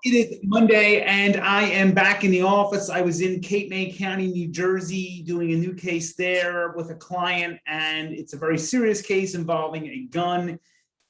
It is Monday, and I am back in the office. I was in Cape May County, New Jersey, doing a new case there with a client, and it's a very serious case involving a gun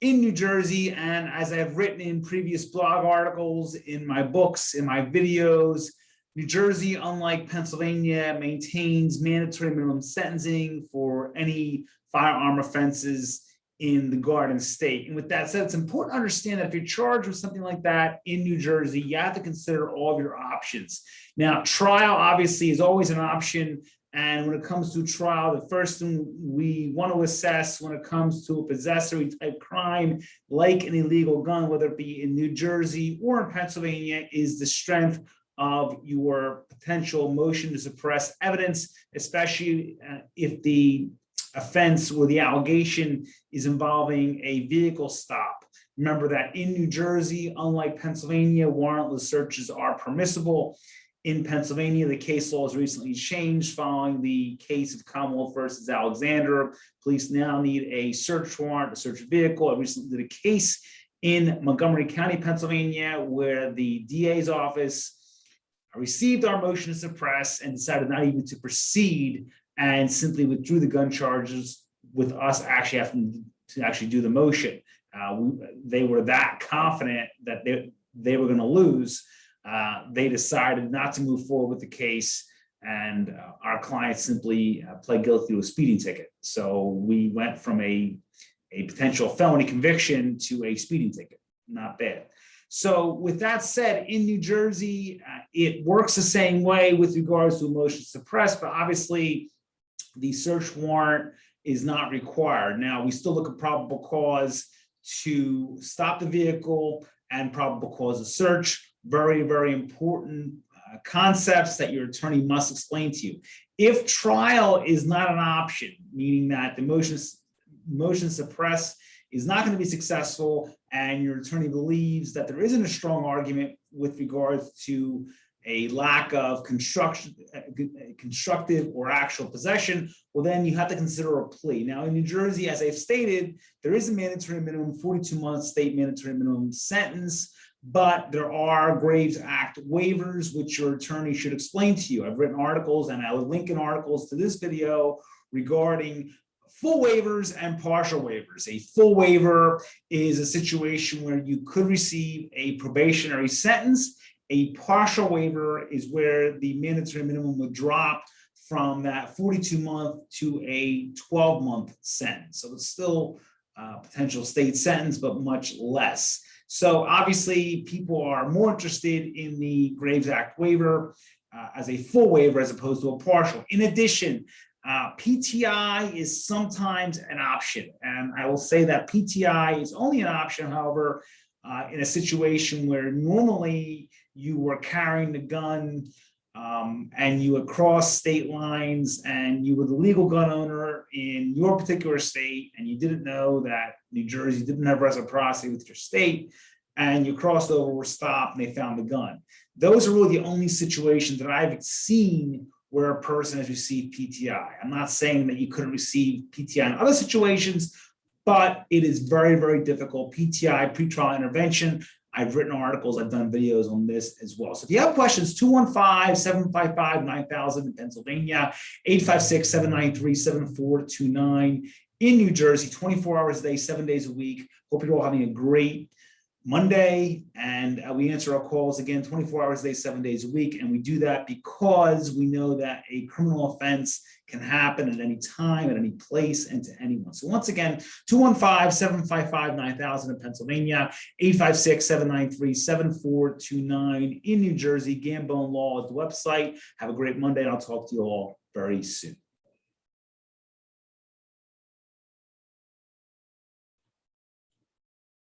in New Jersey. And as I have written in previous blog articles, in my books, in my videos, New Jersey, unlike Pennsylvania, maintains mandatory minimum sentencing for any firearm offenses in the Garden State. And with that said, it's important to understand that if you're charged with something like that in New Jersey, you have to consider all of your options. Now, trial obviously is always an option. And when it comes to trial, the first thing we want to assess when it comes to a possessory type crime, like an illegal gun, whether it be in New Jersey or in Pennsylvania, is the strength of your potential motion to suppress evidence, especially if the offense or the allegation is involving a vehicle stop. Remember that in New Jersey, unlike Pennsylvania, warrantless searches are permissible. In Pennsylvania, the case law has recently changed following the case of Commonwealth versus Alexander. Police now need a search warrant to search a vehicle. I recently did a case in Montgomery County, Pennsylvania, where the DA's office received our motion to suppress and decided not even to proceed, and simply withdrew the gun charges with us actually having to actually do the motion. They were that confident that they were going to lose. They decided not to move forward with the case, and our client simply pled guilty to a speeding ticket. So we went from a potential felony conviction to a speeding ticket. Not bad. So with that said, in New Jersey, it works the same way with regards to a motion to suppress, but obviously the search warrant is not required. Now, we still look at probable cause to stop the vehicle and probable cause of search. Very, very important concepts that your attorney must explain to you. If trial is not an option, meaning that the motion to suppress is not going to be successful, and your attorney believes that there isn't a strong argument with regards to a lack of constructive or actual possession, well, then you have to consider a plea. Now, in New Jersey, as I've stated, there is a mandatory minimum 42-month state mandatory minimum sentence, but there are Graves Act waivers, which your attorney should explain to you. I've written articles, and I will link in articles to this video regarding full waivers and partial waivers. A full waiver is a situation where you could receive a probationary sentence. A partial waiver is where the mandatory minimum would drop from that 42-month to a 12-month sentence. So it's still a potential state sentence, but much less. So obviously, people are more interested in the Graves Act waiver as a full waiver as opposed to a partial. In addition, PTI is sometimes an option. And I will say that PTI is only an option, however, in a situation where normally you were carrying the gun and you would cross state lines and you were the legal gun owner in your particular state and you didn't know that New Jersey didn't have reciprocity with your state, and you crossed over, were stopped, and they found the gun. Those are really the only situations that I've seen where a person has received PTI. I'm not saying that you couldn't receive PTI in other situations, but it is very, very difficult. PTI, pretrial intervention. I've written articles, I've done videos on this as well. So if you have questions, 215-755-9000 in Pennsylvania, 856-793-7429 in New Jersey, 24 hours a day, 7 days a week. Hope you're all having a great Monday, and we answer our calls again 24 hours a day, 7 days a week. And we do that because we know that a criminal offense can happen at any time, at any place, and to anyone. So once again, 215-755-9000 in Pennsylvania, 856-793-7429 in New Jersey. Gambone Law is the website. Have a great Monday, and I'll talk to you all very soon.